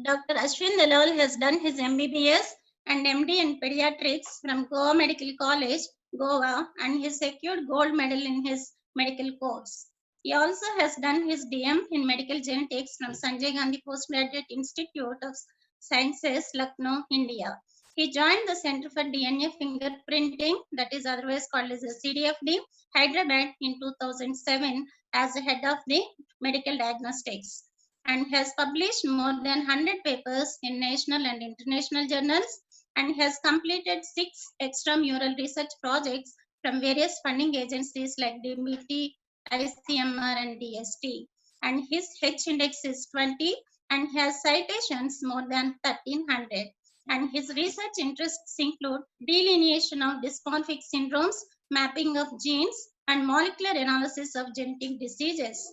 Dr. Ashwin Dalal has done his MBBS and MD in pediatrics from Goa Medical College, Goa, and he secured gold medal in his medical course. He also has done his DM in medical genetics from Sanjay Gandhi Postgraduate Institute of Sciences, Lucknow, India. He joined the Center for DNA Fingerprinting, that is otherwise called as the CDFD, Hyderabad in 2007 as the head of the medical diagnostics, and has published more than 100 papers in national and international journals, and has completed 6 extramural research projects from various funding agencies like DBT, ICMR, and DST. And his H index is 20 and has citations more than 1300. And his research interests include delineation of dysmorphic syndromes, mapping of genes, and molecular analysis of genetic diseases.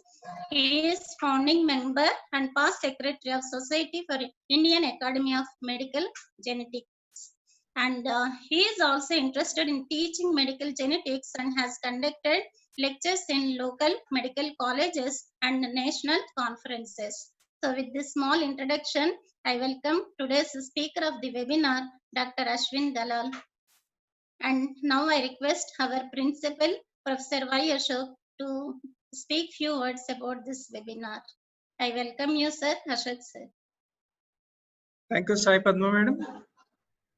He is founding member and past secretary of Society for Indian Academy of Medical Genetics. And he is also interested in teaching medical genetics and has conducted lectures in local medical colleges and national conferences. So with this small introduction, I welcome today's speaker of the webinar, Dr. Ashwin Dalal. And now I request our principal, Professor Y. Ashok, to speak few words about this webinar. I welcome you, sir. Ashok, sir. Thank you, Sai Padma madam.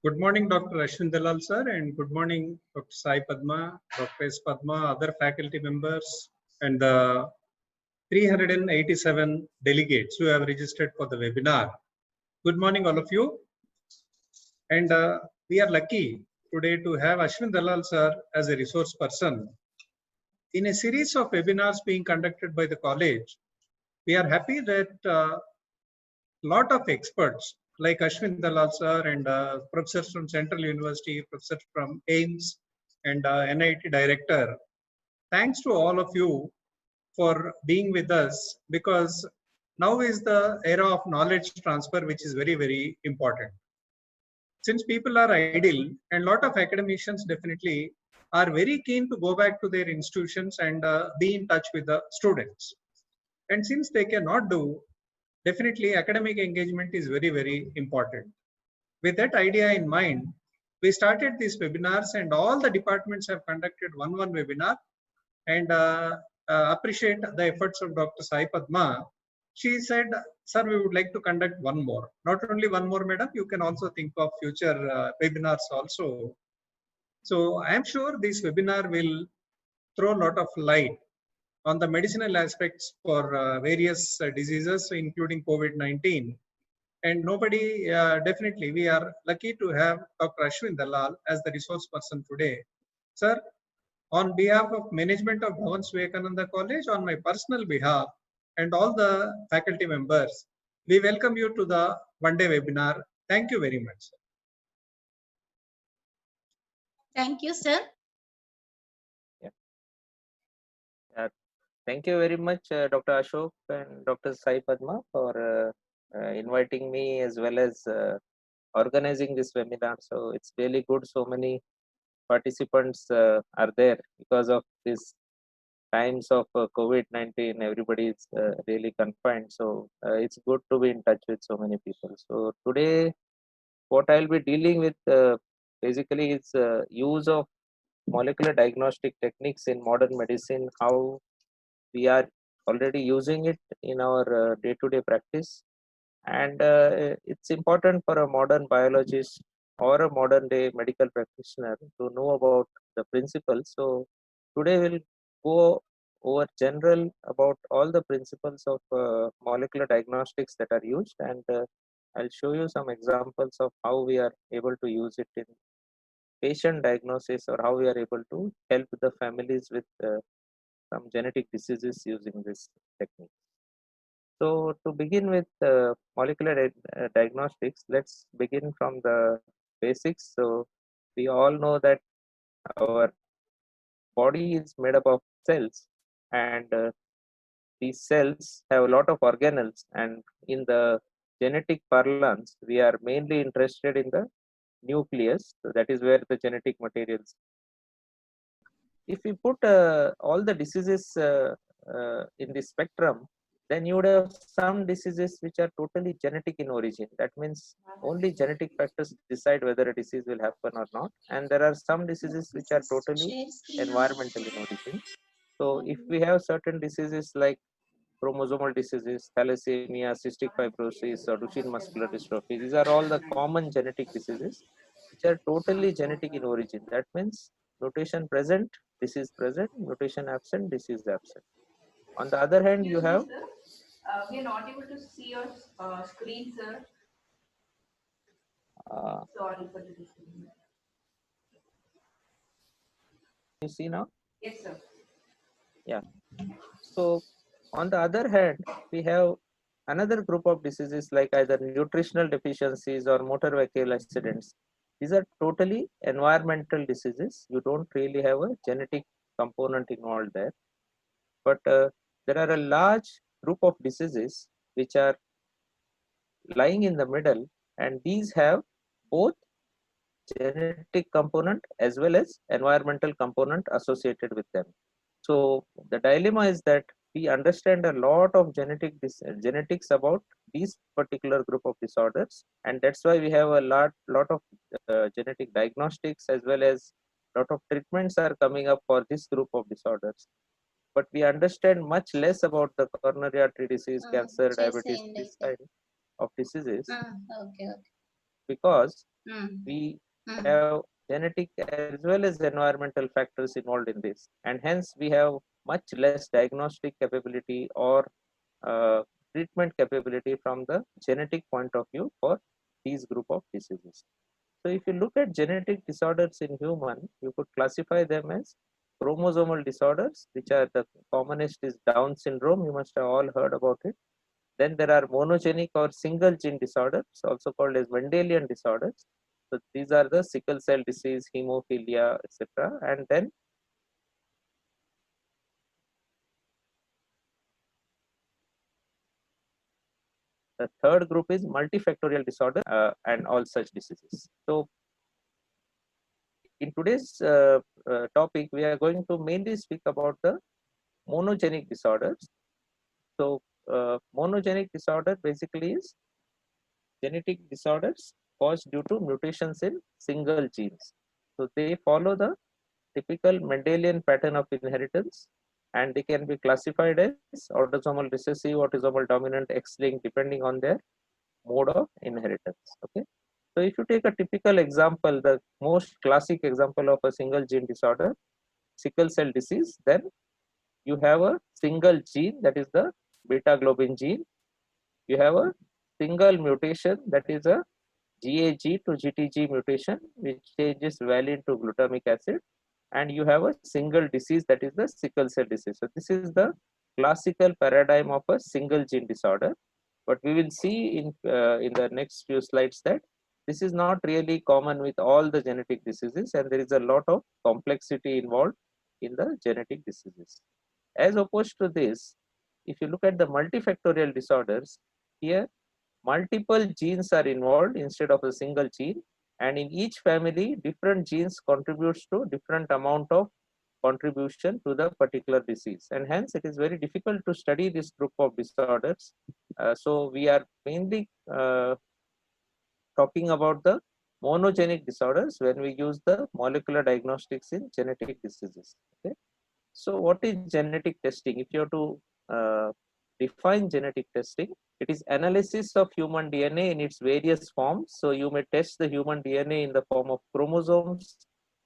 Good morning, Dr. Ashwin Dalal sir, and good morning, Dr. Sai Padma, Dr. S. Padma, other faculty members, and the 387 delegates who have registered for the webinar. Good morning, all of you. And we are lucky today to have Ashwin Dalal sir as a resource person. In a series of webinars being conducted by the college, we are happy that a lot of experts like Ashwin Dalal sir and professors from Central University, professors from AIIMS and NIT director. Thanks to all of you for being with us, because now is the era of knowledge transfer, which is very, very important. Since people are idle, and a lot of academicians definitely are very keen to go back to their institutions and be in touch with the students. And since they cannot do, definitely academic engagement is very, very important. With that idea in mind, we started these webinars, and all the departments have conducted one webinar, and appreciate the efforts of Dr. Sai Padma. She said, sir, we would like to conduct one more. Not only one more, madam, you can also think of future webinars also. So I am sure this webinar will throw a lot of light on the medicinal aspects for various diseases, including COVID-19. And nobody, definitely, we are lucky to have Dr. Ashwin Dalal as the resource person today. Sir, on behalf of management of Bhavan Vivekananda College, on my personal behalf, and all the faculty members, we welcome you to the one-day webinar. Thank you very much, sir. Thank you, sir. Thank you very much, Dr. Ashok and Dr. Sai Padma, for inviting me as well as organizing this webinar. So it's really good. So many participants are there because of this times of COVID-19. Everybody is really confined. So it's good to be in touch with so many people. So today, what I'll be dealing with basically is use of molecular diagnostic techniques in modern medicine, how we are already using it in our day-to-day practice, and it's important for a modern biologist or a modern day medical practitioner to know about the principles. So today we'll go over general about all the principles of molecular diagnostics that are used, and I'll show you some examples of how we are able to use it in patient diagnosis, or how we are able to help the families with some genetic diseases using this technique. So to begin with molecular diagnostics, let's begin from the basics. So we all know that our body is made up of cells, and these cells have a lot of organelles, and in the genetic parlance, we are mainly interested in the nucleus. So that is where the genetic materials. If we put all the diseases in the spectrum, then you would have some diseases which are totally genetic in origin. That means only genetic factors decide whether a disease will happen or not. And there are some diseases which are totally Share screen. environmental in origin. So if we have certain diseases like chromosomal diseases, thalassemia, cystic fibrosis, or Duchenne muscular dystrophy, these are all the common genetic diseases which are totally genetic in origin. That means mutation present, disease present, mutation absent, disease absent. On the other hand, you have Sir. We are not able to see your screen, sir. Sorry for the disconnect. you see now? Yes, sir. Yeah. So on the other hand, we have another group of diseases like either nutritional deficiencies or motor vehicle accidents. These are totally environmental diseases. You don't really have a genetic component involved there. But there are a large group of diseases which are lying in the middle, and these have both genetic component as well as environmental component associated with them. So the dilemma is that we understand a lot of genetics about these particular group of disorders, and that's why we have a lot of genetic diagnostics as well as lot of treatments are coming up for this group of disorders. But we understand much less about the coronary artery disease, cancer, Share diabetes, screen this like kind of diseases okay, okay. because Mm, we mm. have genetic as well as environmental factors involved in this, and hence we have much less diagnostic capability or treatment capability from the genetic point of view for these group of diseases. So if you look at genetic disorders in human, you could classify them as chromosomal disorders, which are the commonest is Down syndrome. You must have all heard about it. Then there are monogenic or single gene disorders, also called as Mendelian disorders. So these are the sickle cell disease, hemophilia, etc. And then the third group is multifactorial disorder and all such diseases. So in today's topic, we are going to mainly speak about the monogenic disorders. So monogenic disorder basically is genetic disorders caused due to mutations in single genes. So they follow the typical Mendelian pattern of inheritance, and they can be classified as autosomal recessive, autosomal dominant, X-linked, depending on their mode of inheritance. Okay. So if you take a typical example, the most classic example of a single gene disorder, sickle cell disease, then you have a single gene, that is the beta globin gene. You have a single mutation, that is a GAG to GTG mutation, which changes valine to glutamic acid, and you have a single disease, that is the sickle cell disease. So this is the classical paradigm of a single gene disorder. But we will see in the next few slides that this is not really common with all the genetic diseases, and there is a lot of complexity involved in the genetic diseases. As opposed to this, if you look at the multifactorial disorders, here multiple genes are involved instead of a single gene, and in each family different genes contributes to different amount of contribution to the particular disease, and hence it is very difficult to study this group of disorders. So we are mainly talking about the monogenic disorders when we use the molecular diagnostics in genetic diseases. Okay. So what is genetic testing? If you have to define genetic testing, it is analysis of human DNA in its various forms. So you may test the human DNA in the form of chromosomes.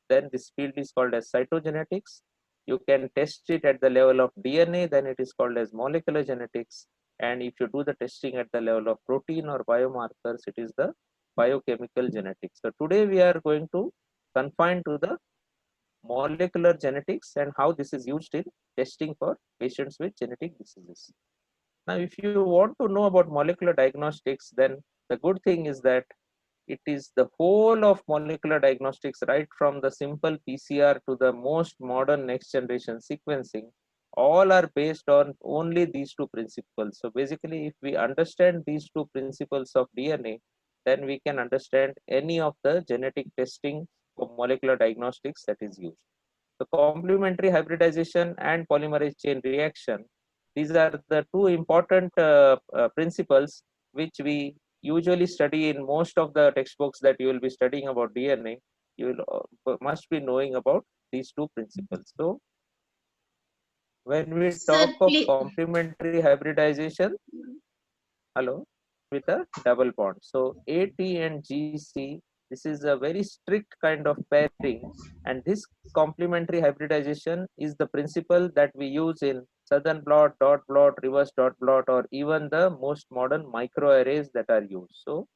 Then this field is called as cytogenetics. You can test it at the level of DNA, then it is called as molecular genetics. And if you do the testing at the level of protein or biomarkers, it is the biochemical genetics. So today we are going to confine to the molecular genetics and how this is used in testing for patients with genetic diseases. Now, if you want to know about molecular diagnostics, then the good thing is that it is the whole of molecular diagnostics, right from the simple PCR to the most modern next generation sequencing, all are based on only these two principles. So basically, if we understand these two principles of DNA, then we can understand any of the genetic testing for molecular diagnostics that is used. The complementary hybridization and polymerase chain reaction these are the two important principles which we usually study in most of the textbooks that you will be studying about DNA. You will must be knowing about these two principles. So when we Sir, talk of please. complementary hybridization, hello, with a double bond. So AT and GC, this is a very strict kind of pairing, and this complementary hybridization is the principle that we use in southern blot, dot blot, reverse dot blot, or even the most modern microarrays that are used. So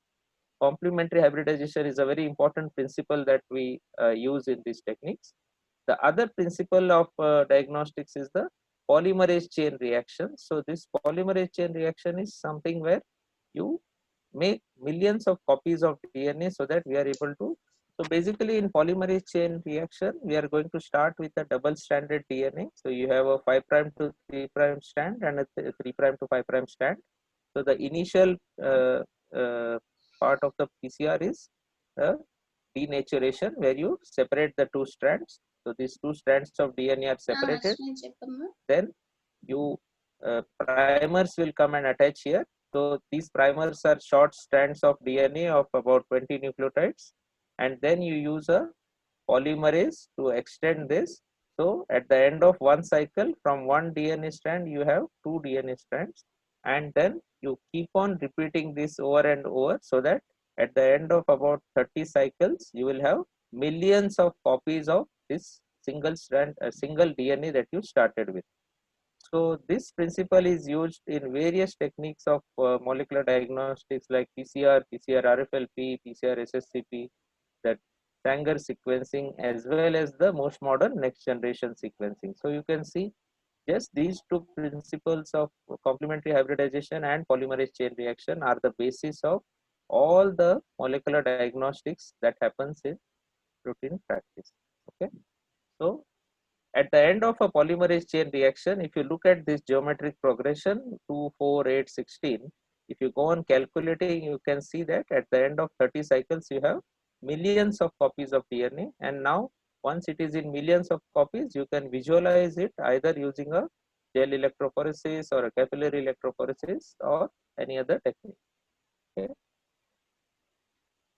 complementary hybridization is a very important principle that we use in these techniques. The other principle of diagnostics is the polymerase chain reaction. So this polymerase chain reaction is something where you make millions of copies of DNA so that we are able to. So basically in polymerase chain reaction, we are going to start with a double stranded DNA. So you have a 5' to 3' strand and a 3' to 5' strand. So the initial uh, part of the PCR is the denaturation, where you separate the two strands. So these two strands of DNA are separated. Ashwin Cheppamma. Then you primers will come and attach here. So these primers are short strands of DNA of about 20 nucleotides, and then you use a polymerase to extend this. So at the end of one cycle, from one DNA strand you have two DNA strands, and then you keep on repeating this over and over, so that at the end of about 30 cycles you will have millions of copies of this single strand, single DNA that you started with. So this principle is used in various techniques of molecular diagnostics like PCR, PCR RFLP, PCR SSCP, that Sanger sequencing, as well as the most modern next generation sequencing. So you can see just these two principles of complementary hybridization and polymerase chain reaction are the basis of all the molecular diagnostics that happens in routine practice. Okay, so at the end of a polymerase chain reaction, if you look at this geometric progression 2, 4, 8, 16, if you go on calculating, you can see that at the end of 30 cycles you have millions of copies of DNA, and now once it is in millions of copies, you can visualize it either using a gel electrophoresis or a capillary electrophoresis or any other technique. Okay.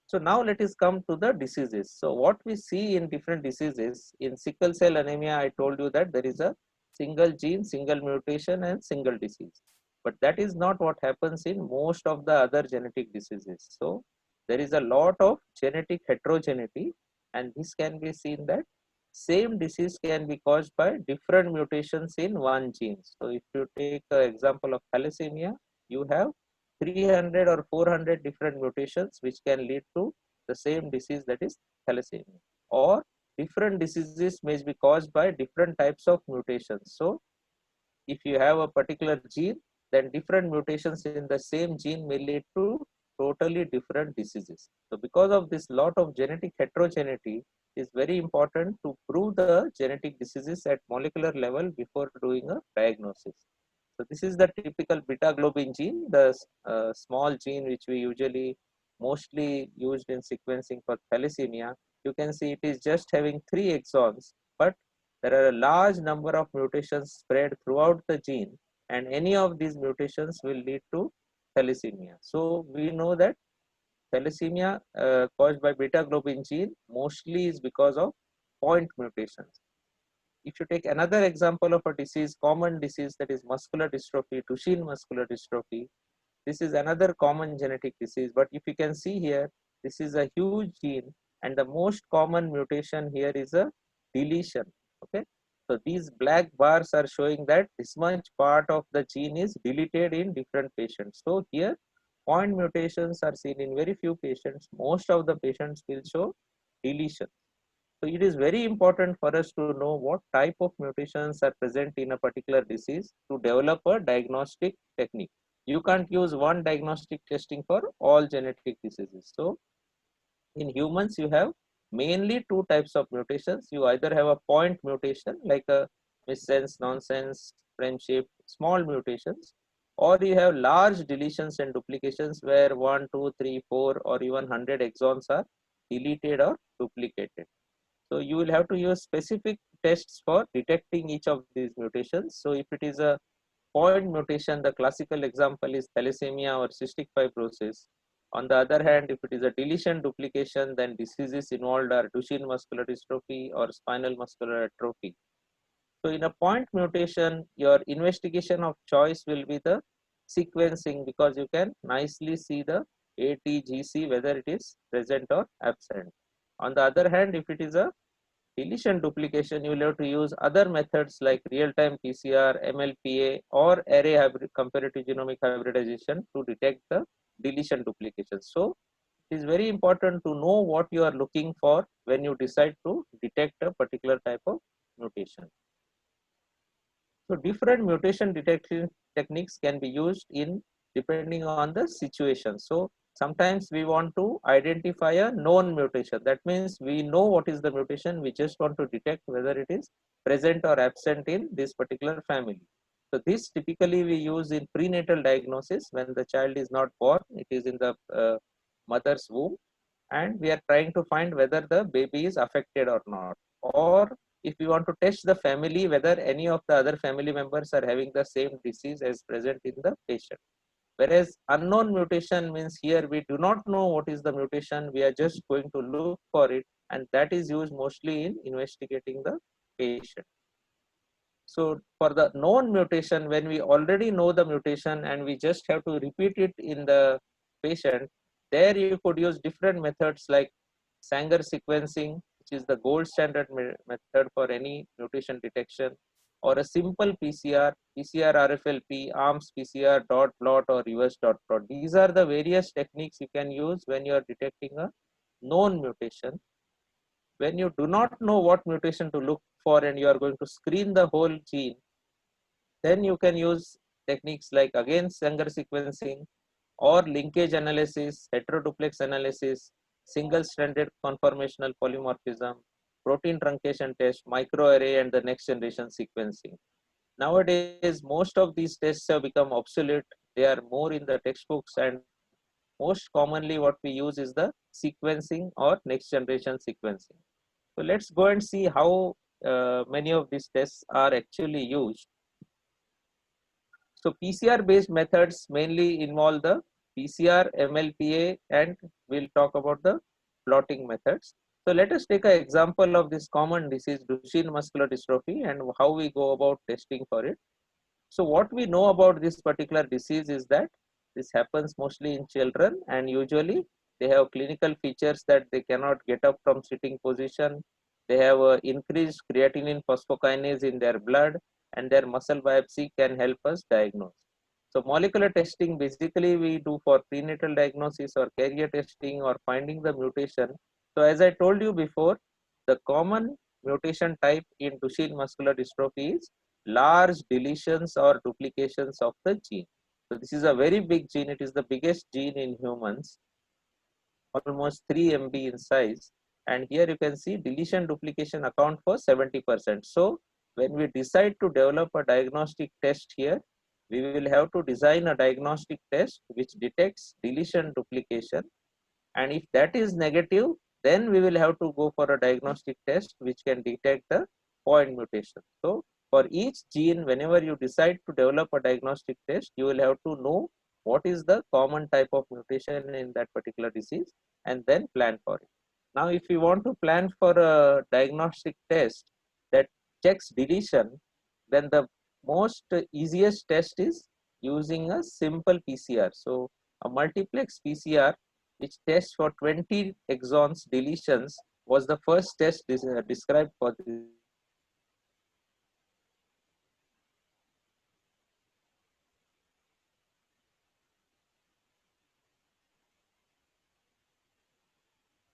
So now let us come to the diseases. So what we see in different diseases, in sickle cell anemia, I told you that there is a single gene, single mutation and single disease. But that is not what happens in most of the other genetic diseases. So there is a lot of genetic heterogeneity, and this can be seen that same disease can be caused by different mutations in one gene. So if you take an example of thalassemia, you have 300 or 400 different mutations which can lead to the same disease, that is thalassemia. Or different diseases may be caused by different types of mutations. So if you have a particular gene, then different mutations in the same gene may lead to totally different diseases. So because of this lot of genetic heterogeneity, is very important to prove the genetic diseases at molecular level before doing a diagnosis. So this is the typical beta globin gene, the small gene which we usually mostly used in sequencing for thalassemia. You can see it is just having 3 exons, but there are a large number of mutations spread throughout the gene, and any of these mutations will lead to thalassemia. So we know that thalassemia caused by beta globin gene mostly is because of point mutations. If you take another example of a disease, common disease, that is muscular dystrophy, Duchenne muscular dystrophy, this is another common genetic disease. But if you can see here, this is a huge gene, and the most common mutation here is a deletion. Okay, so these black bars are showing that this much part of the gene is deleted in different patients. So here point mutations are seen in very few patients. Most of the patients will show deletion. So it is very important for us to know what type of mutations are present in a particular disease to develop a diagnostic technique. You can't use one diagnostic testing for all genetic diseases. So in humans, you have mainly two types of mutations. You either have a point mutation like a missense, nonsense, frame shift, small mutations, or you have large deletions and duplications where 1, 2, 3, 4, or even 100 exons are deleted or duplicated. So you will have to use specific tests for detecting each of these mutations. So if it is a point mutation, the classical example is thalassemia or cystic fibrosis. On the other hand, if it is a deletion duplication, then diseases involved are Duchenne muscular dystrophy or spinal muscular atrophy. So in a point mutation, your investigation of choice will be the sequencing, because you can nicely see the ATGC whether it is present or absent. On the other hand, if it is a deletion duplication, you will have to use other methods like real-time PCR, MLPA, or array hybrid comparative genomic hybridization to detect the deletion duplication. So it is very important to know what you are looking for when you decide to detect a particular type of mutation. So different mutation detection techniques can be used in depending on the situation. So sometimes we want to identify a known mutation. That means we know what is the mutation. We just want to detect whether it is present or absent in this particular family. So this typically we use in prenatal diagnosis when the child is not born. It is in the mother's womb, and we are trying to find whether the baby is affected or not. Or if we want to test the family whether any of the other family members are having the same disease as present in the patient. Whereas unknown mutation means here we do not know what is the mutation, we are just going to look for it, and that is used mostly in investigating the patient. So for the known mutation, when we already know the mutation and we just have to repeat it in the patient, there you could use different methods like Sanger sequencing, which is the gold standard method for any mutation detection, or a simple PCR, PCR RFLP, ARMS PCR, dot blot, or reverse dot plot. These are the various techniques you can use when you are detecting a known mutation. When you do not know what mutation to look for and you are going to screen the whole gene, then you can use techniques like again Sanger sequencing or linkage analysis, heteroduplex analysis, single stranded conformational polymorphism, protein truncation test, microarray, and the next generation sequencing. Nowadays, most of these tests have become obsolete. They are more in the textbooks, and most commonly what we use is the sequencing or next generation sequencing. So let's go and see how many of these tests are actually used. So PCR based methods mainly involve the PCR, MLPA, and we'll talk about the plotting methods. So let us take an example of this common disease, Duchenne muscular dystrophy, and how we go about testing for it. So what we know about this particular disease is that this happens mostly in children, and usually they have clinical features that they cannot get up from sitting position. They have increased creatinine phosphokinase in their blood, and their muscle biopsy can help us diagnose. So molecular testing basically we do for prenatal diagnosis or carrier testing or finding the mutation. So as I told you before, the common mutation type in Duchenne muscular dystrophy is large deletions or duplications of the gene. So this is a very big gene. It is the biggest gene in humans, almost 3 MB in size. And here you can see deletion duplication account for 70%. So when we decide to develop a diagnostic test here, we will have to design a diagnostic test which detects deletion duplication. And if that is negative, then we will have to go for a diagnostic test which can detect the point mutation. So for each gene, whenever you decide to develop a diagnostic test, you will have to know what is the common type of mutation in that particular disease and then plan for it. Now, if you want to plan for a diagnostic test that checks deletion, then the most easiest test is using a simple PCR. So a multiplex PCR which tests for 20 exons deletions was the first test described for this.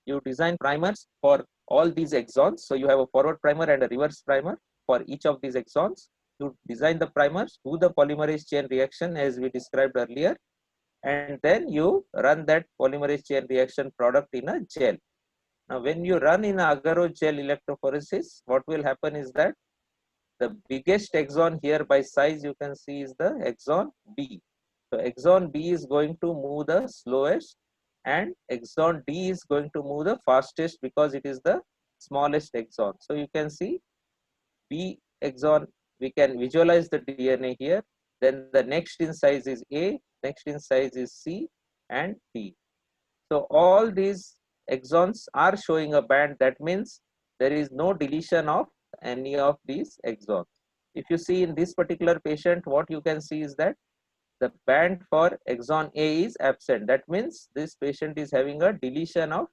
You design primers for all these exons. So you have a forward primer and a reverse primer for each of these exons. You design the primers, do the polymerase chain reaction as we described earlier, and then you run that polymerase chain reaction product in a gel. Now, when you run in agarose gel electrophoresis, what will happen is that the biggest exon here by size you can see is the exon B. So exon B is going to move the slowest, and exon D is going to move the fastest because it is the smallest exon. So you can see B exon, we can visualize the DNA here. then the next in size is A, next in size is C and D. So all these exons are showing a band. That means there is no deletion of any of these exons. If you see in this particular patient, what you can see is that the band for exon A is absent. That means this patient is having a deletion of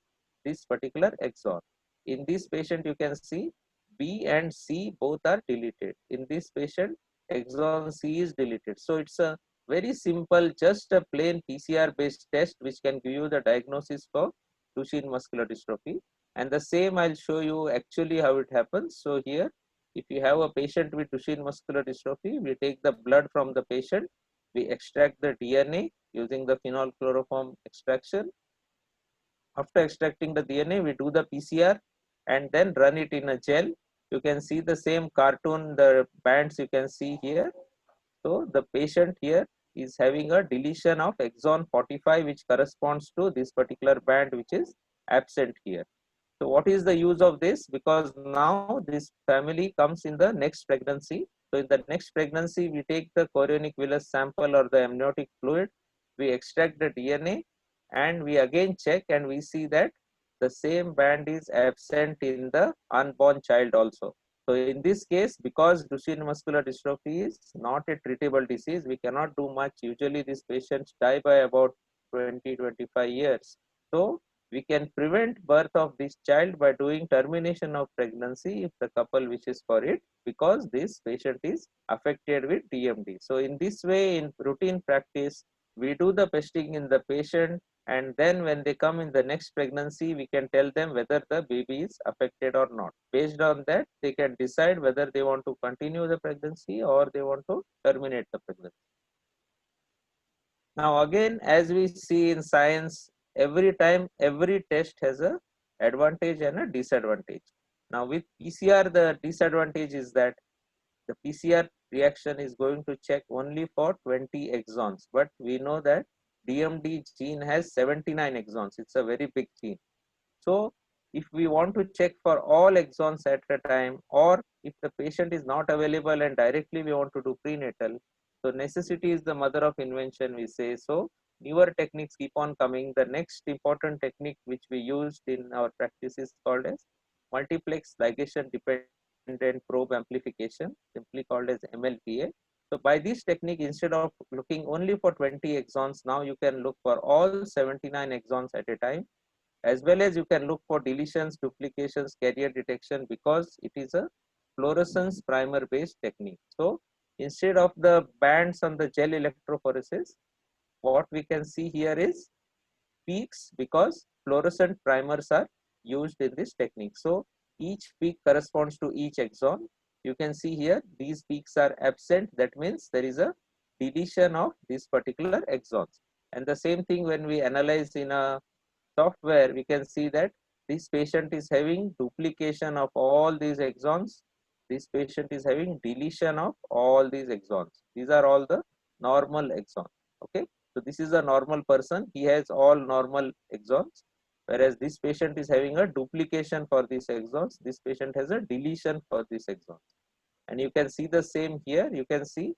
this particular exon. In this patient, you can see B and C both are deleted. In this patient, exon C is deleted. So it's a very simple, just a plain PCR based test which can give you the diagnosis for Duchenne muscular dystrophy. And the same I'll show you actually how it happens. So here, if you have a patient with Duchenne muscular dystrophy, we take the blood from the patient, we extract the DNA using the phenol chloroform extraction. After extracting the DNA, we do the PCR and then run it in a gel. You can see the same cartoon, the bands you can see here. So the patient here is having a deletion of exon 45, which corresponds to this particular band which is absent here. So what is the use of this? Because now this family comes in the next pregnancy. So in the next pregnancy, we take the chorionic villus sample or the amniotic fluid, we extract the DNA and we again check and we see that the same band is absent in the unborn child also. So in this case, because Duchenne muscular dystrophy is not a treatable disease, we cannot do much. Usually these patients die by about 20-25 years. So we can prevent birth of this child by doing termination of pregnancy if the couple wishes for it, because this patient is affected with DMD. So in this way, in routine practice, we do the testing in the patient, and then when they come in the next pregnancy, we can tell them whether the baby is affected or not. Based on that, they can decide whether they want to continue the pregnancy or they want to terminate the pregnancy. Now again, as we see in science, every time every test has a advantage and a disadvantage. Now with PCR, the disadvantage is that the PCR reaction is going to check only for 20 exons, but we know that DMD gene has 79 exons. It's a very big gene. So if we want to check for all exons at a time, or if the patient is not available and directly we want to do prenatal, so necessity is the mother of invention, we say. So newer techniques keep on coming. The next important technique which we used in our practice is called as multiplex ligation dependent probe amplification, simply called as MLPA. So by this technique, instead of looking only for 20 exons, now you can look for all 79 exons at a time, as well as you can look for deletions, duplications, carrier detection, because it is a fluorescence primer based technique. So instead of the bands on the gel electrophoresis, what we can see here is peaks, because fluorescent primers are used in this technique. So each peak corresponds to each exon. You can see here these peaks are absent. That means there is a deletion of this particular exons. And the same thing when we analyze in a software, we can see that this patient is having duplication of all these exons. This patient is having deletion of all these exons. These are all the normal exons. Okay. So this is a normal person. He has all normal exons, whereas this patient is having a duplication for these exons. This patient has a deletion for these exons. And you can see the same here. You can see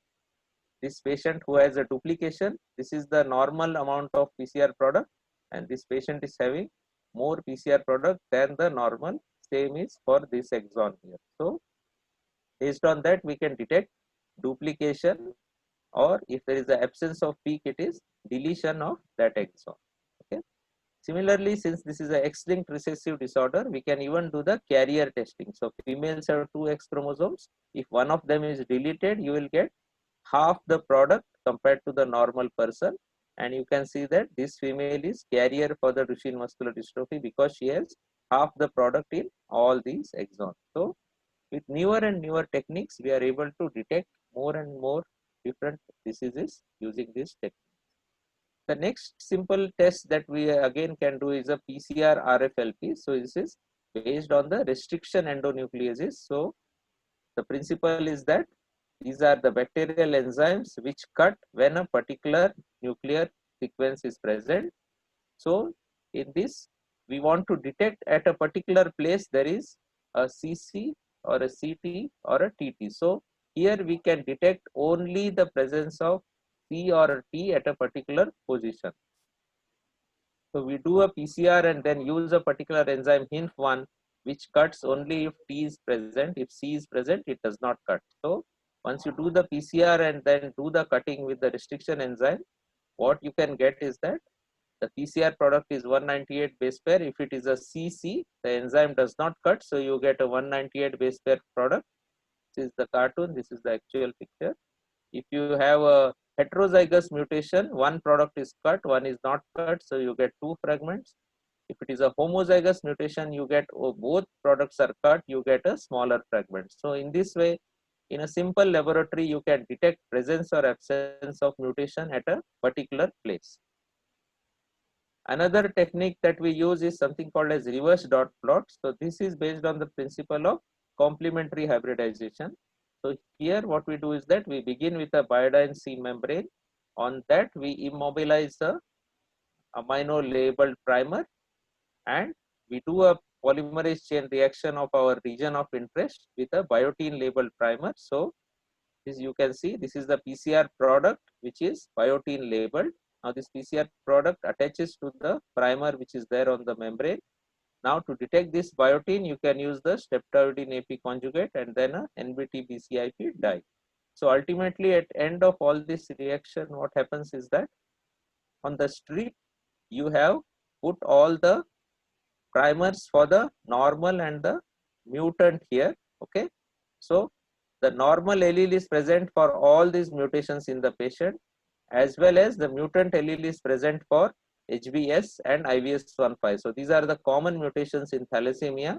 this patient who has a duplication. This is the normal amount of PCR product, and this patient is having more PCR product than the normal. Same is for this exon here. So based on that, we can detect duplication, or if there is the absence of peak, it is deletion of that exon. Okay. Similarly, since this is a X-linked recessive disorder, we can even do the carrier testing. So females have 2 X chromosomes. If one of them is deleted, you will get half the product compared to the normal person, and you can see that this female is carrier for the Duchenne muscular dystrophy because she has half the product in all these exons. So with newer and newer techniques, we are able to detect more and more different diseases using this technique. The next simple test that we again can do is a PCR RFLP. So this is based on the restriction endonucleases. So the principle is that these are the bacterial enzymes which cut when a particular nuclear sequence is present. So in this, we want to detect at a particular place there is a CC or a CT or a TT. So here we can detect only the presence of C or T at a particular position. So we do a PCR and then use a particular enzyme HINF1 which cuts only if T is present. If C is present, it does not cut. So once you do the PCR and then do the cutting with the restriction enzyme, what you can get is that the PCR product is 198 base pair. If it is a CC, the enzyme does not cut, so you get a 198 base pair product. This is the cartoon, this is the actual picture. If you have a heterozygous mutation, one product is cut, one is not cut, so you get two fragments. If it is a homozygous mutation, you get both products are cut, you get a smaller fragment. So in this way, in a simple laboratory, you can detect presence or absence of mutation at a particular place. Another technique that we use is something called as reverse dot plot. So this is based on the principle of complementary hybridization. So here what we do is that we begin with a bioiodine C membrane. On that we immobilize the amino labeled primer and we do a polymerase chain reaction of our region of interest with a biotin labeled primer. So this you can see, this is the PCR product which is biotin labeled. Now this PCR product attaches to the primer which is there on the membrane. Now to detect this biotin, you can use the streptavidin AP conjugate and then a NBT BCIP dye. So ultimately at end of all this reaction, what happens is that on the strip you have put all the primers for the normal and the mutant here. Okay, so the normal allele is present for all these mutations in the patient, as well as the mutant allele is present for HBS and IVS15. So these are the common mutations in thalassemia.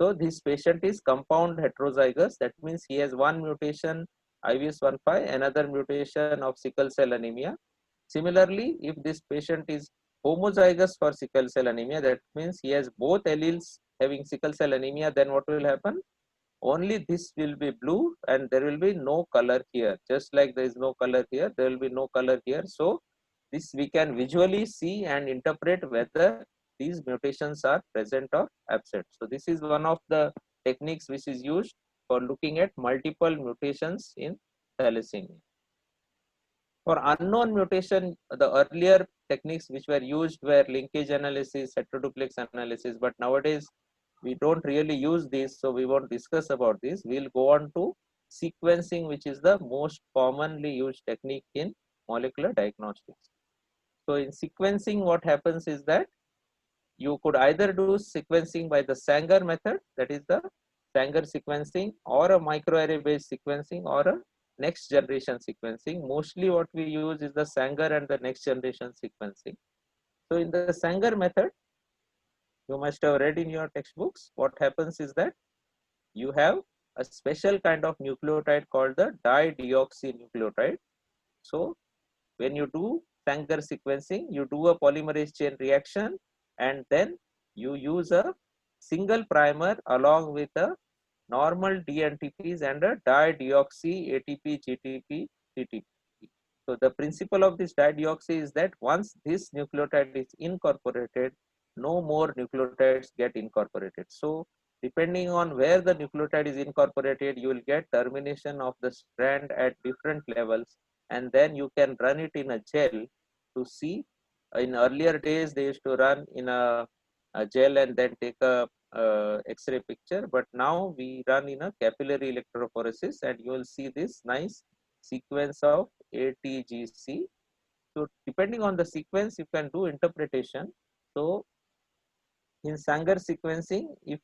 So this patient is compound heterozygous. That means he has one mutation IVS15, another mutation of sickle cell anemia. Similarly, if this patient is homozygous for sickle cell anemia, that means he has both alleles having sickle cell anemia, then what will happen? Only this will be blue and there will be no color here. Just like there is no color here, there will be no color here. So this we can visually see and interpret whether these mutations are present or absent. So this is one of the techniques which is used for looking at multiple mutations in thalassemia. For unknown mutation, the earlier techniques which were used were linkage analysis, heteroduplex analysis, but nowadays we don't really use this, so we won't discuss about this. We'll go on to sequencing, which is the most commonly used technique in molecular diagnostics. So in sequencing, what happens is that you could either do sequencing by the Sanger method, that is the Sanger sequencing, or a microarray based sequencing, or a next generation sequencing. Mostly what we use is the Sanger and the next generation sequencing. So in the Sanger method, you must have read in your textbooks, what happens is that you have a special kind of nucleotide called the dideoxynucleotide. So when you do Sanger sequencing, you do a polymerase chain reaction and then you use a single primer along with a normal DNTPs and a dideoxy ATP, GTP, CTP. So the principle of this dideoxy is that once this nucleotide is incorporated, no more nucleotides get incorporated. So depending on where the nucleotide is incorporated, you will get termination of the strand at different levels, and then you can run it in a gel to see. In earlier days, they used to run in a gel and then take a X-ray picture, but now we run in a capillary electrophoresis, and you will see this nice sequence of ATGC. So depending on the sequence, you can do interpretation. So in Sanger sequencing, if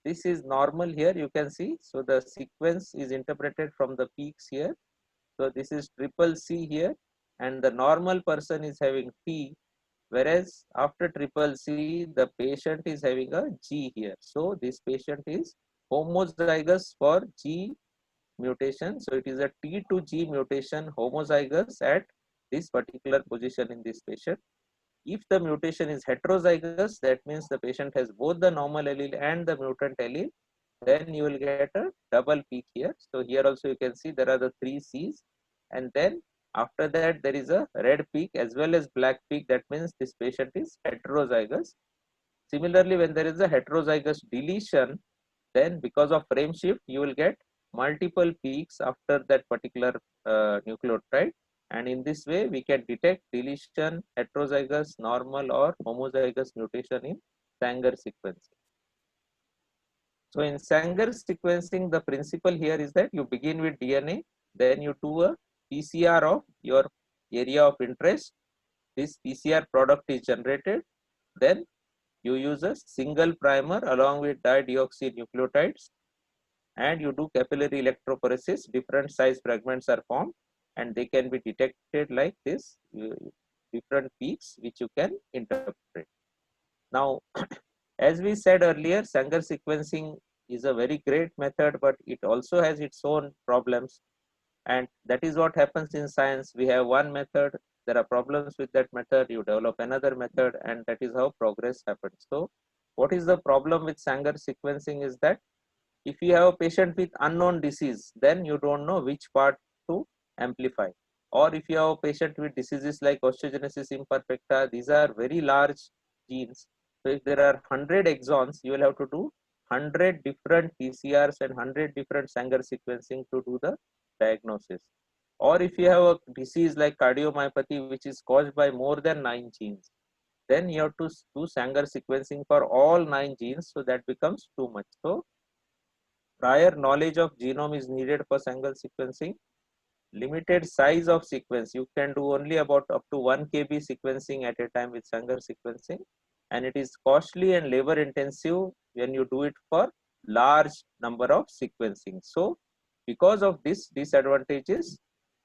this is normal here, you can see, so the sequence is interpreted from the peaks here. So this is triple C here, and the normal person is having T, whereas after triple C, the patient is having a G here. So this patient is homozygous for G mutation. So it is a T to G mutation homozygous at this particular position in this patient. If the mutation is heterozygous, that means the patient has both the normal allele and the mutant allele, then you will get a double peak here. So here also you can see there are the 3 C's, and then after that there is a red peak as well as black peak. That means this patient is heterozygous. Similarly, when there is a heterozygous deletion, then because of frame shift, you will get multiple peaks after that particular nucleotide, and in this way we can detect deletion, heterozygous, normal or homozygous mutation in Sanger sequencing. So in Sanger sequencing, the principle here is that you begin with DNA, then you do a PCR of your area of interest. This PCR product is generated, then you use a single primer along with dideoxynucleotides, and you do capillary electrophoresis. Different size fragments are formed, and they can be detected like this, different peaks which you can interpret. Now, as we said earlier, Sanger sequencing is a very great method, but it also has its own problems, and that is what happens in science. We have one method, there are problems with that method, you develop another method, and that is how progress happens. So what is the problem with Sanger sequencing is that if you have a patient with unknown disease, then you don't know which part to amplify. Or if you have a patient with diseases like osteogenesis imperfecta, these are very large genes. So if there are 100 exons, you will have to do 100 different PCRs and 100 different Sanger sequencing to do the diagnosis. Or if you have a disease like cardiomyopathy, which is caused by more than 9 genes, then you have to do Sanger sequencing for all 9 genes, so that becomes too much. So prior knowledge of genome is needed for Sanger sequencing. Limited size of sequence, you can do only about up to 1 kb sequencing at a time with Sanger sequencing, and it is costly and labor intensive when you do it for large number of sequencing. So because of this disadvantages,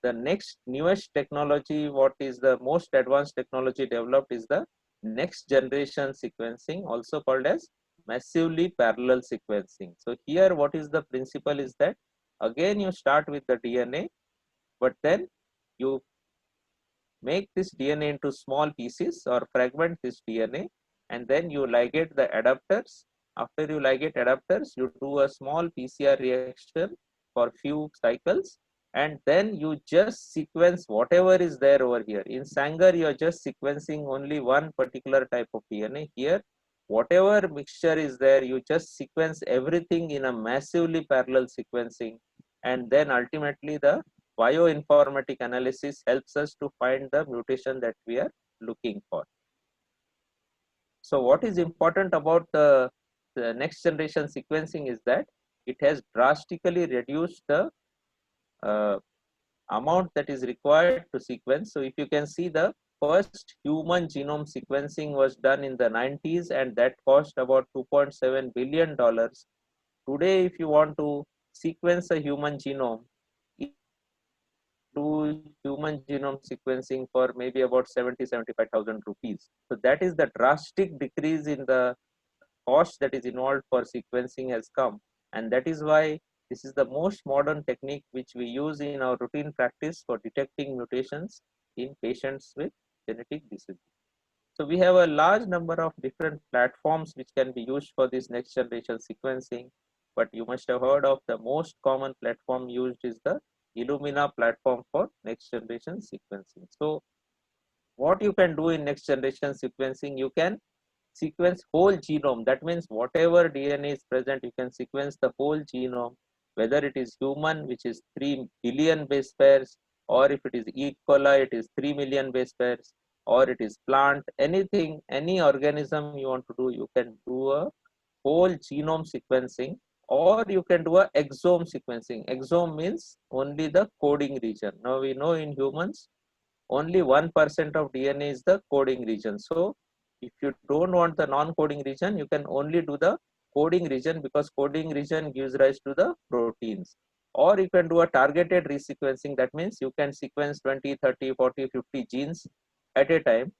the next newest technology, what is the most advanced technology developed, is the next generation sequencing, also called as massively parallel sequencing. So here what is the principle is that again you start with the DNA, but then you make this DNA into small pieces or fragment this DNA, and then you ligate the adapters. After you ligate adapters, you do a small PCR reaction for few cycles, and then you just sequence whatever is there over here. In Sanger, you are just sequencing only one particular type of DNA. Here, whatever mixture is there, you just sequence everything in a massively parallel sequencing, and then ultimately the bioinformatic analysis helps us to find the mutation that we are looking for. So what is important about the next generation sequencing is that it has drastically reduced the amount that is required to sequence. So if you can see, the first human genome sequencing was done in the 90s, and that cost about $2.7 billion. Today, if you want to sequence a human genome, do human genome sequencing for maybe about 75,000 rupees. So that is the drastic decrease in the cost that is involved for sequencing has come, and that is why this is the most modern technique which we use in our routine practice for detecting mutations in patients with genetic disease. So we have a large number of different platforms which can be used for this next generation sequencing, but you must have heard of the most common platform used is the Illumina platform for next generation sequencing. So what you can do in next generation sequencing, you can sequence whole genome. That means whatever DNA is present, you can sequence the whole genome, whether it is human, which is 3 billion base pairs, or if it is E. coli, it is 3 million base pairs, or it is plant, anything, any organism you want to do, you can do a whole genome sequencing, or you can do a exome sequencing. Exome means only the coding region. Now we know in humans only 1% of DNA is the coding region. So if you don't want the non-coding region, you can only do the coding region, because coding region gives rise to the proteins. Or you can do a targeted resequencing. That means you can sequence 20, 30, 40, 50 genes at a time,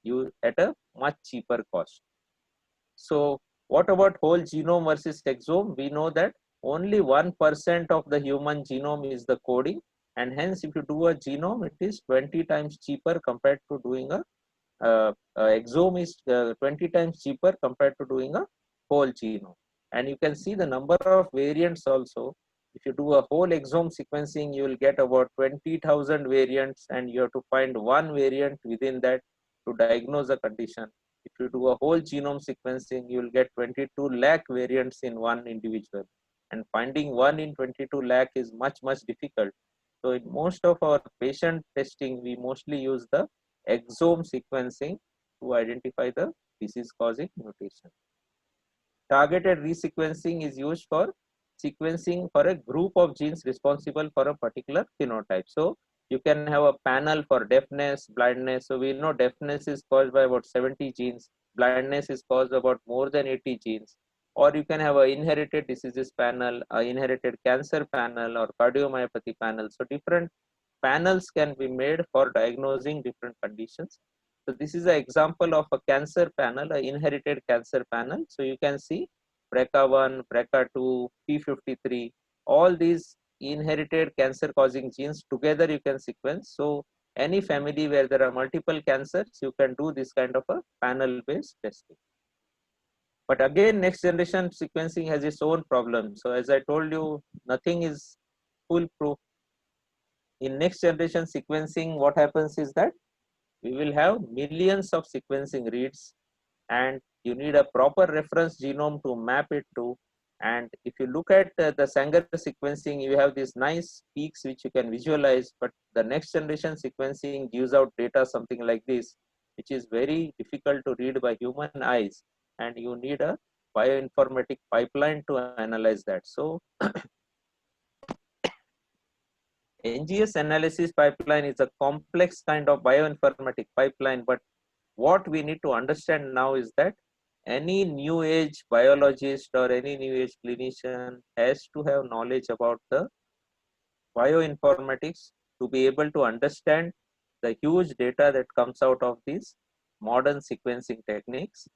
you at a much cheaper cost. So what about whole genome versus exome? We know that only 1% of the human genome is the coding, and hence if you do a genome, it is 20 times cheaper compared to doing a exome is 20 times cheaper compared to doing a whole genome. And you can see the number of variants also. If you do a whole exome sequencing, you will get about 20,000 variants, and you have to find one variant within that to diagnose a condition. If you do a whole genome sequencing, you will get 22 lakh variants in one individual. and finding 1 in 22 lakh is much difficult. So in most of our patient testing, we mostly use the exome sequencing to identify the disease causing mutation. Targeted resequencing is used for sequencing for a group of genes responsible for a particular phenotype. So you can have a panel for deafness, blindness. So we know deafness is caused by about 70 genes, blindness is caused about more than 80 genes. Or you can have an inherited diseases panel, a inherited cancer panel, or cardiomyopathy panel. So different panels can be made for diagnosing different conditions. So this is an example of a cancer panel, an inherited cancer panel. So you can see BRCA1, BRCA2, P53, all these inherited cancer causing genes together you can sequence. So any family where there are multiple cancers, you can do this kind of a panel based testing. But again, next generation sequencing has its own problem. So as I told you, nothing is foolproof. In next generation sequencing, what happens is that we will have millions of sequencing reads, and you need a proper reference genome to map it to. And if you look at the Sanger sequencing, you have these nice peaks which you can visualize, but the next generation sequencing gives out data something like this, which is very difficult to read by human eyes, and you need a bioinformatic pipeline to analyze that. So NGS analysis pipeline is a complex kind of bioinformatic pipeline, but what we need to understand now is that any new age biologist or any new age clinician has to have knowledge about the bioinformatics to be able to understand the huge data that comes out of these modern sequencing techniques.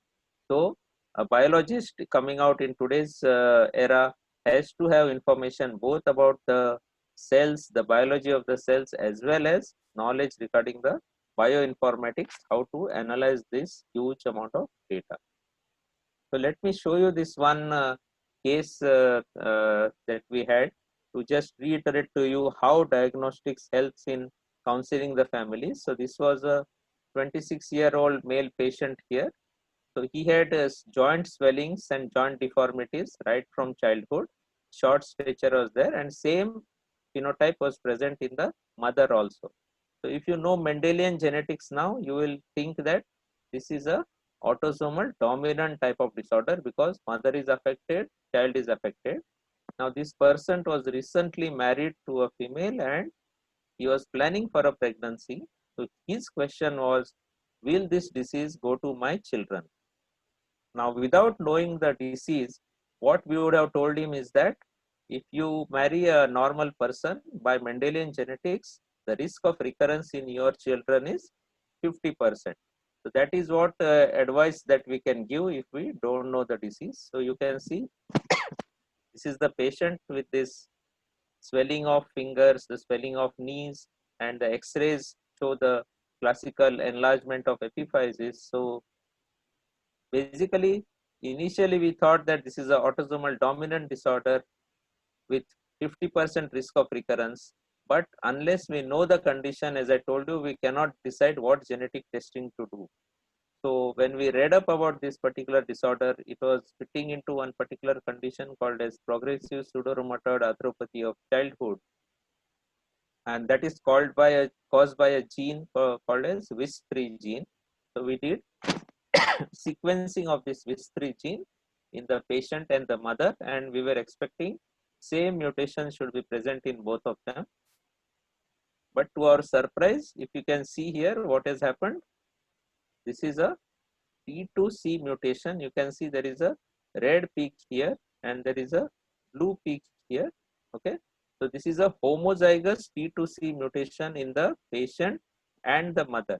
So a biologist coming out in today's era has to have information both about the cells, the biology of the cells, as well as knowledge regarding the bioinformatics, how to analyze this huge amount of data. So let me show you this one case that we had to just reiterate to you how diagnostics helps in counseling the families. So this was a 26-year-old male patient here. So he had joint swellings and joint deformities right from childhood. Short stature was there, and same phenotype was present in the mother also. So if you know Mendelian genetics now, you will think that this is a autosomal dominant type of disorder because mother is affected, child is affected. Now this person was recently married to a female and he was planning for a pregnancy. So his question was, will this disease go to my children? Now without knowing the disease, what we would have told him is that if you marry a normal person by Mendelian genetics, the risk of recurrence in your children is 50%. So that is what advice that we can give if we don't know the disease. So you can see this is the patient with this swelling of fingers, the swelling of knees, and the x-rays show the classical enlargement of epiphysis. So basically, initially we thought that this is an autosomal dominant disorder with 50% risk of recurrence. But unless we know the condition, as I told you, we cannot decide what genetic testing to do. So when we read up about this particular disorder, it was fitting into one particular condition called as progressive pseudorheumatoid arthropathy of childhood. And that is caused by a gene called as WIS3 gene. So we did sequencing of this WIS3 gene in the patient and the mother, and we were expecting same mutation should be present in both of them. But to our surprise, if you can see here what has happened, this is a P2C mutation. You can see there is a red peak here and there is a blue peak here. Okay, so this is a homozygous P2C mutation in the patient and the mother.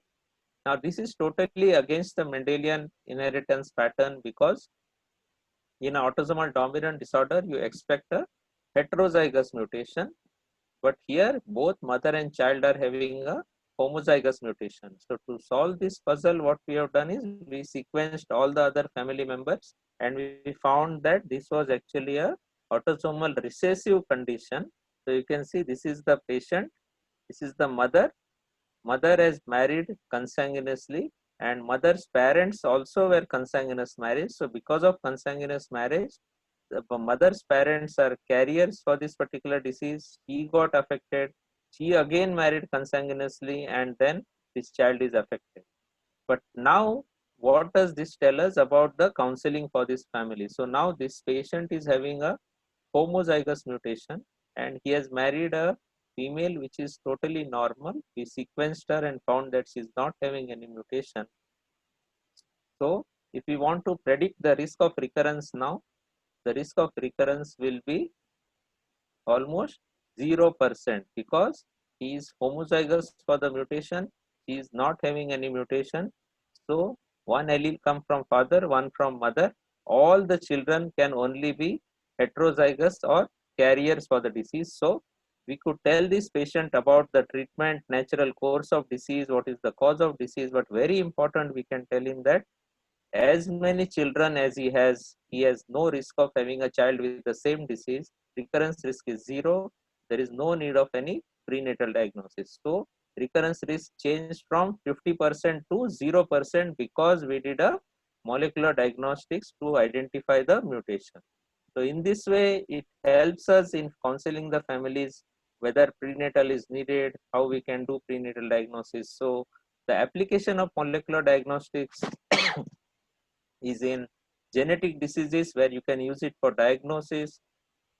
Now this is totally against the Mendelian inheritance pattern because in autosomal dominant disorder you expect a heterozygous mutation, but here both mother and child are having a homozygous mutation. So to solve this puzzle, what we have done is we sequenced all the other family members and we found that this was actually a autosomal recessive condition. So you can see this is the patient, this is the mother. Mother has married consanguineously and mother's parents also were consanguineous marriage. So because of consanguineous marriage, the mother's parents are carriers for this particular disease, he got affected, she again married consanguineously, and then this child is affected. But now, what does this tell us about the counseling for this family? So now this patient is having a homozygous mutation, and he has married a female which is totally normal. We sequenced her and found that she is not having any mutation. So if we want to predict the risk of recurrence now, the risk of recurrence will be almost 0% because he is homozygous for the mutation, he is not having any mutation. So one allele come from father, one from mother. All the children can only be heterozygous or carriers for the disease. So we could tell this patient about the treatment, natural course of disease, what is the cause of disease, but very important, we can tell him that as many children as he has no risk of having a child with the same disease. Recurrence risk is 0. There is no need of any prenatal diagnosis. So recurrence risk changed from 50% to 0% because we did a molecular diagnostics to identify the mutation. So in this way, it helps us in counseling the families whether prenatal is needed, how we can do prenatal diagnosis. So the application of molecular diagnostics is in genetic diseases where you can use it for diagnosis,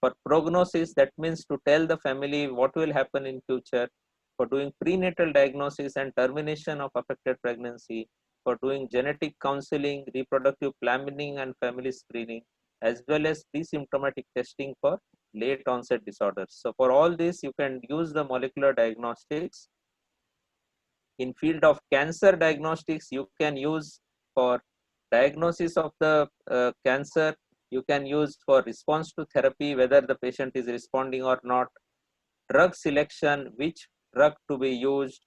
for prognosis, that means to tell the family what will happen in future, for doing prenatal diagnosis and termination of affected pregnancy, for doing genetic counseling, reproductive planning and family screening, as well as pre-symptomatic testing for late onset disorders. So for all this, you can use the molecular diagnostics. In field of cancer diagnostics, you can use for diagnosis of the cancer, you can use for response to therapy, whether the patient is responding or not, drug selection, which drug to be used,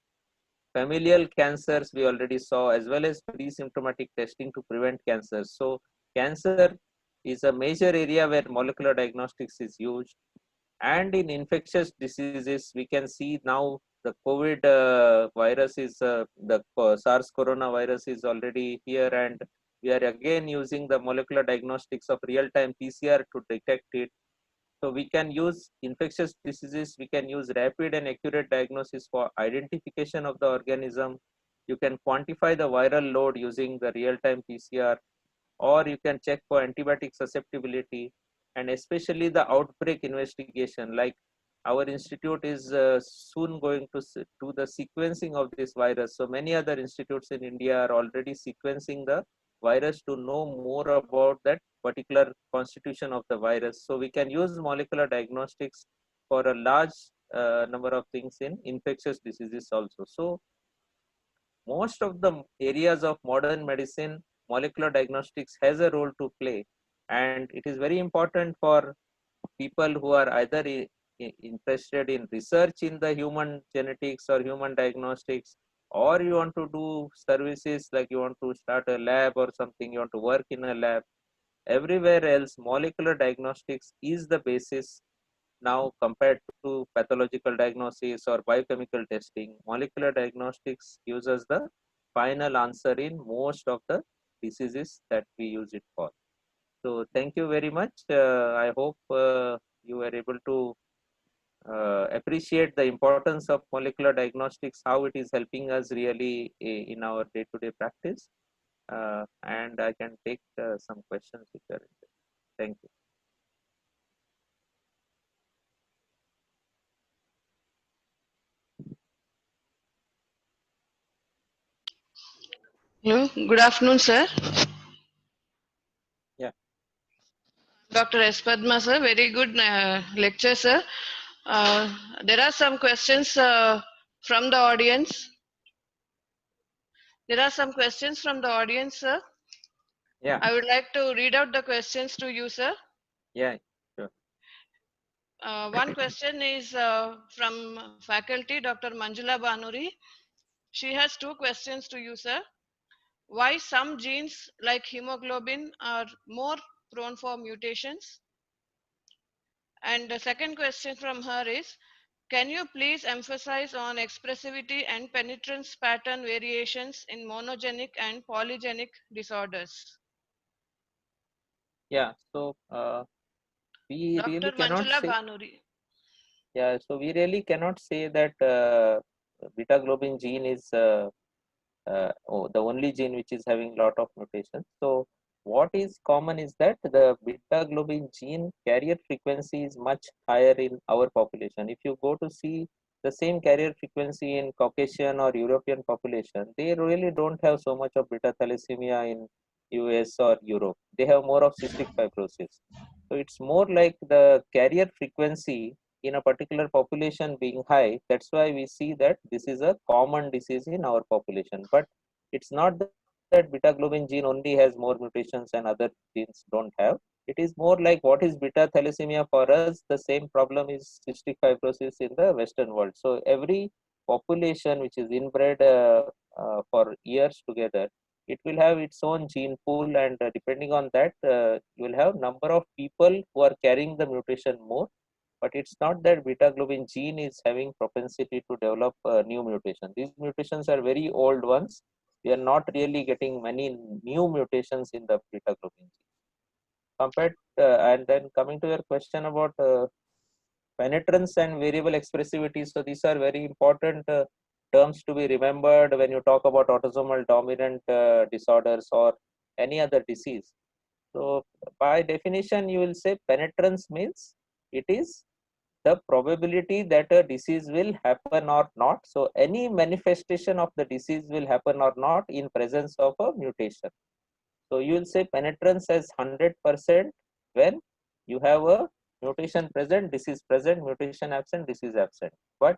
familial cancers we already saw, as well as pre-symptomatic testing to prevent cancer. So cancer is a major area where molecular diagnostics is used. And in infectious diseases, we can see now the COVID virus is, the SARS coronavirus is already here, and we are again using the molecular diagnostics of real-time PCR to detect it. So we can use infectious diseases, we can use rapid and accurate diagnosis for identification of the organism. You can quantify the viral load using the real-time PCR, or you can check for antibiotic susceptibility, and especially the outbreak investigation. Like our institute is soon going to do the sequencing of this virus. So many other institutes in India are already sequencing the virus to know more about that particular constitution of the virus. So we can use molecular diagnostics for a large number of things in infectious diseases also. So most of the areas of modern medicine, molecular diagnostics has a role to play, and it is very important for people who are either interested in research in the human genetics or human diagnostics, or you want to do services like you want to start a lab or something, you want to work in a lab. Everywhere else, molecular diagnostics is the basis now compared to pathological diagnosis or biochemical testing. Molecular diagnostics gives us the final answer in most of the diseases that we use it for. So thank you very much. I hope you were able to appreciate the importance of molecular diagnostics, how it is helping us really in our day-to-day practice. And I can take some questions if you are interested. Thank you. Hello, good afternoon, sir. Yeah. Dr. S. Padma, sir, very good lecture, sir. There are some questions from the audience. There are some questions from the audience, sir. Yeah. I would like to read out the questions to you, sir. Yeah. Sure. One question is from faculty, Dr. Manjula Banuri. She has two questions to you, sir. Why some genes like hemoglobin are more prone for mutations? And the second question from her is, can you please emphasize on expressivity and penetrance pattern variations in monogenic and polygenic disorders? Yeah. So we really Dr. cannot Manjula say. Banuri. Yeah, so we really cannot say that beta globin gene is the only gene which is having lot of mutations. So what is common is that the beta globin gene carrier frequency is much higher in our population. If you go to see the same carrier frequency in Caucasian or European population, they really don't have so much of beta thalassemia in US or Europe. They have more of cystic fibrosis. So it's more like the carrier frequency in a particular population being high. That's why we see that this is a common disease in our population. But it's not that beta globin gene only has more mutations and other genes don't have. It is more like what is beta thalassemia for us, the same problem is cystic fibrosis in the Western world. So every population which is inbred for years together, it will have its own gene pool, and depending on that, you will have number of people who are carrying the mutation more. But it's not that beta globin gene is having propensity to develop new mutation. These mutations are very old ones. We are not really getting many new mutations in the beta globin gene. Compared, and then coming to your question about penetrance and variable expressivity. So these are very important terms to be remembered when you talk about autosomal dominant disorders or any other disease. So by definition, you will say penetrance means it is the probability that a disease will happen or not. So any manifestation of the disease will happen or not in presence of a mutation. So you will say penetrance as 100% when you have a mutation present, disease present, mutation absent, disease absent. But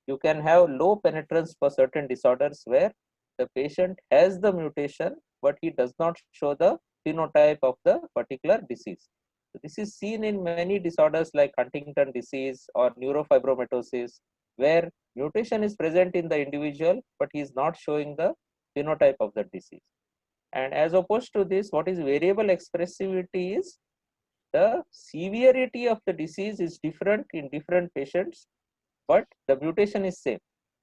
you can have low penetrance for certain disorders where the patient has the mutation, but he does not show the phenotype of the particular disease. So this is seen in many disorders like Huntington disease or neurofibromatosis, where mutation is present in the individual, but he is not showing the phenotype of the disease. And as opposed to this, what is variable expressivity is the severity of the disease is different in different patients, but the mutation is same.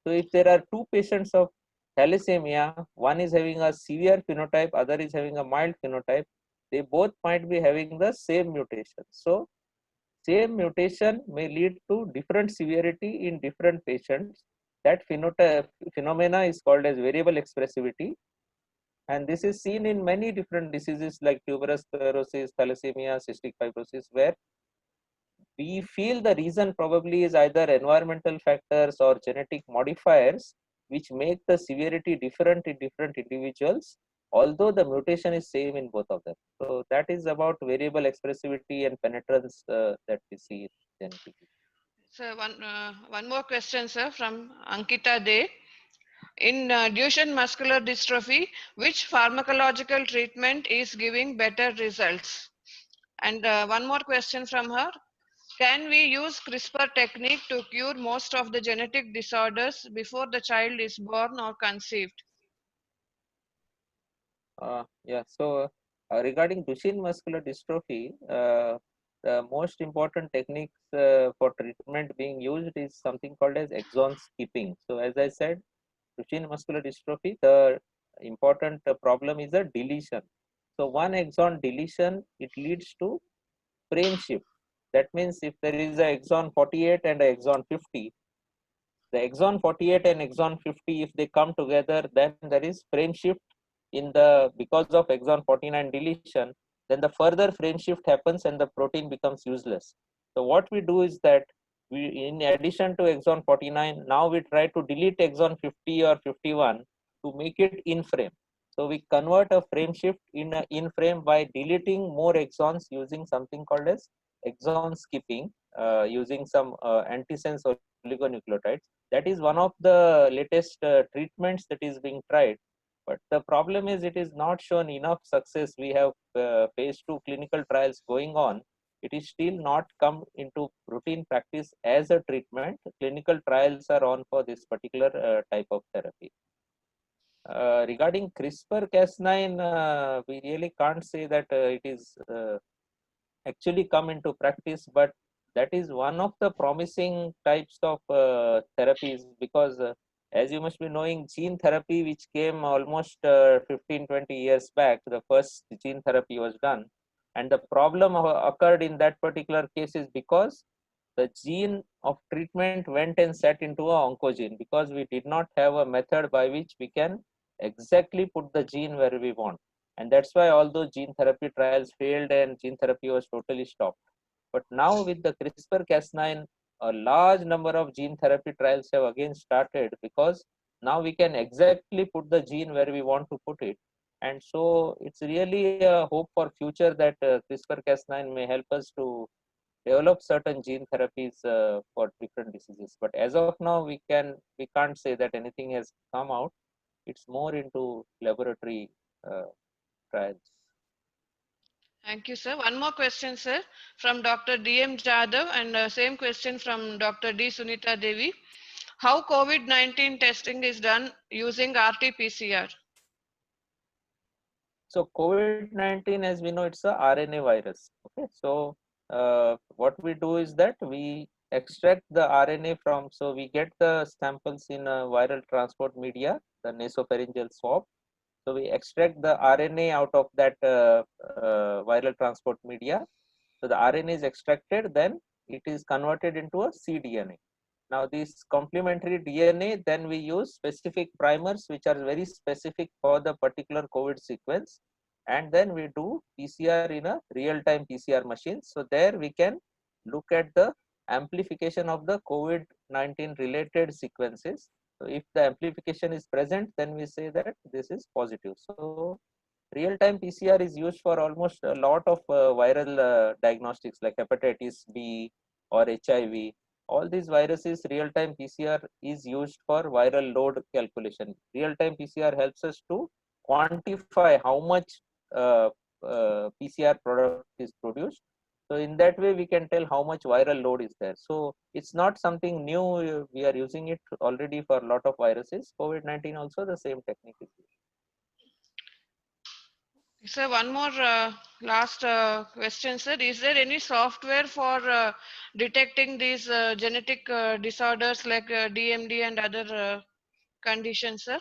So if there are two patients of thalassemia, one is having a severe phenotype, other is having a mild phenotype, they both might be having the same mutation. So same mutation may lead to different severity in different patients. That phenotype phenomena is called as variable expressivity, and this is seen in many different diseases like tuberous sclerosis, thalassemia, cystic fibrosis, where we feel the reason probably is either environmental factors or genetic modifiers which make the severity different in different individuals, although the mutation is same in both of them. So that is about variable expressivity and penetrance that we see genetically. So one more question, sir, from Ankita De. In Duchenne muscular dystrophy, which pharmacological treatment is giving better results? And one more question from her. Can we use CRISPR technique to cure most of the genetic disorders before the child is born or conceived? Yeah, so regarding Duchenne muscular dystrophy, the most important techniques for treatment being used is something called as exon skipping. So as I said, Duchenne muscular dystrophy, the important problem is a deletion. So one exon deletion, it leads to frame shift. That means if there is a exon 48 and a exon 50, the exon 48 and exon 50, if they come together, then there is frame shift in the, because of exon 49 deletion, then the further frame shift happens and the protein becomes useless. So what we do is that we, in addition to exon 49, now we try to delete exon 50 or 51 to make it in frame. So we convert a frame shift in frame by deleting more exons using something called as exon skipping, using some antisense oligonucleotides. That is one of the latest treatments that is being tried, but the problem is it is not shown enough success. We have phase 2 clinical trials going on. It is still not come into routine practice as a treatment. Clinical trials are on for this particular type of therapy. Regarding CRISPR-Cas9, we really can't say that it is actually come into practice, but that is one of the promising types of therapies, because as you must be knowing, gene therapy, which came almost 15-20 years back, the first gene therapy was done. And the problem occurred in that particular case is because the gene of treatment went and set into a oncogene, because we did not have a method by which we can exactly put the gene where we want. And that's why all those gene therapy trials failed and gene therapy was totally stopped. But now with the CRISPR-Cas9, a large number of gene therapy trials have again started, because now we can exactly put the gene where we want to put it. And so it's really a hope for future that CRISPR-Cas9 may help us to develop certain gene therapies for different diseases. But as of now, we can't say that anything has come out. It's more into laboratory trials. Thank you, sir. One more question, sir, from Dr. D.M. Jadhav, and same question from Dr. D. Sunita Devi. How COVID-19 testing is done using RT-PCR? So COVID-19, as we know, it's a RNA virus. Okay, so what we do is that we extract the RNA from, so we get the samples in a viral transport media, the nasopharyngeal swab. So we extract the RNA out of that viral transport media. So the RNA is extracted, then it is converted into a cDNA. Now this complementary DNA, then we use specific primers which are very specific for the particular COVID sequence, and then we do PCR in a real-time PCR machine. So there we can look at the amplification of the COVID-19 related sequences. So if the amplification is present, then we say that this is positive. So real-time PCR is used for almost a lot of viral diagnostics like hepatitis B or HIV. All these viruses, real-time PCR is used for viral load calculation. Real-time PCR helps us to quantify how much PCR product is produced. So in that way, we can tell how much viral load is there. So it's not something new. We are using it already for a lot of viruses. COVID-19 also the same technique is used. Sir, one more last question, sir. Is there any software for detecting these genetic disorders like DMD and other conditions, sir?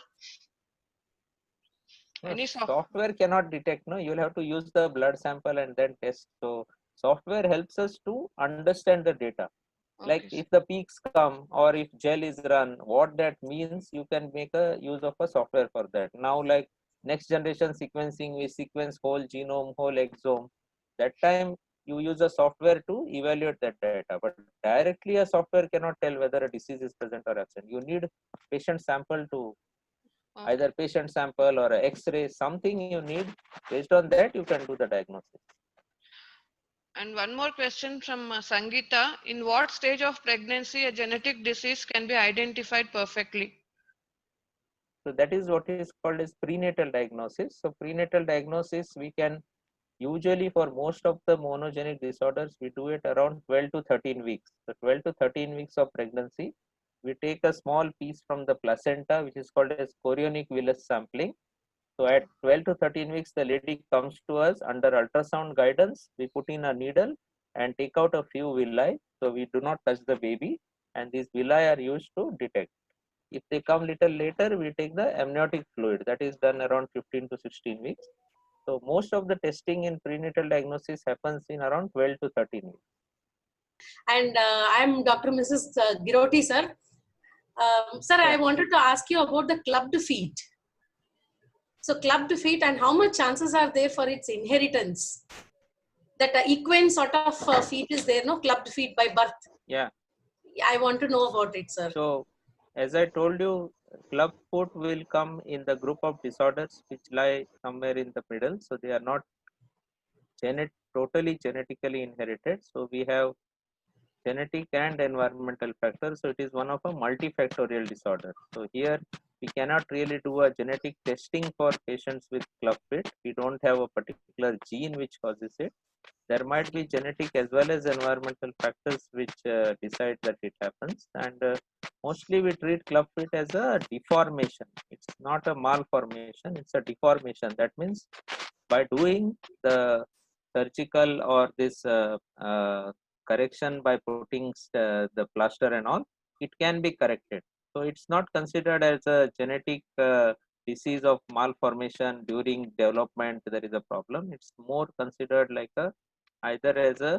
No, Any software cannot detect. No, you'll have to use the blood sample and then test. So software helps us to understand the data. Like Okay, if the peaks come or if gel is run, what that means, you can make a use of a software for that. Now, like next generation sequencing, we sequence whole genome, whole exome. That time you use a software to evaluate that data, but directly a software cannot tell whether a disease is present or absent. You need patient sample to okay. either patient sample or a X-ray, something you need. Based on that, you can do the diagnosis. And one more question from Sangeeta. In what stage of pregnancy a genetic disease can be identified perfectly? So that is what is called as prenatal diagnosis. So prenatal diagnosis, we can usually for most of the monogenic disorders, we do it around 12 to 13 weeks. So 12 to 13 weeks of pregnancy, we take a small piece from the placenta, which is called as chorionic villus sampling. So at 12 to 13 weeks, the lady comes to us under ultrasound guidance. We put in a needle and take out a few villi. So we do not touch the baby, and these villi are used to detect. If they come little later, we take the amniotic fluid. That is done around 15 to 16 weeks. So most of the testing in prenatal diagnosis happens in around 12 to 13 weeks. And I'm Dr. Mrs. Giroti, sir. Sir, I wanted to ask you about the clubbed feet. So clubbed feet, and how much chances are there for its inheritance? That equine sort of feet is there, no? Clubbed feet by birth. Yeah. I want to know about it, sir. So as I told you, club foot will come in the group of disorders which lie somewhere in the middle. So they are not totally genetically inherited. So we have genetic and environmental factors. So it is one of a multifactorial disorder. So here we cannot really do a genetic testing for patients with club feet. We don't have a particular gene which causes it. There might be genetic as well as environmental factors which decide that it happens. And mostly we treat club feet as a deformation. It's not a malformation, it's a deformation. That means by doing the surgical or this correction by putting the plaster and all, it can be corrected. So it's not considered as a genetic disease of malformation during development there is a problem. It's more considered like a either as a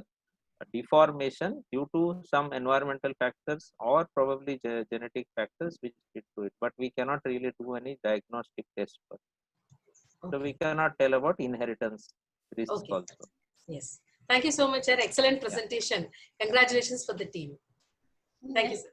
deformation due to some environmental factors or probably genetic factors which lead to it. But we cannot really do any diagnostic test for it. So we cannot tell about inheritance risks Okay. also. Yes. Thank you so much, sir. Excellent presentation. Congratulations for the team. Thank you, Yes. sir.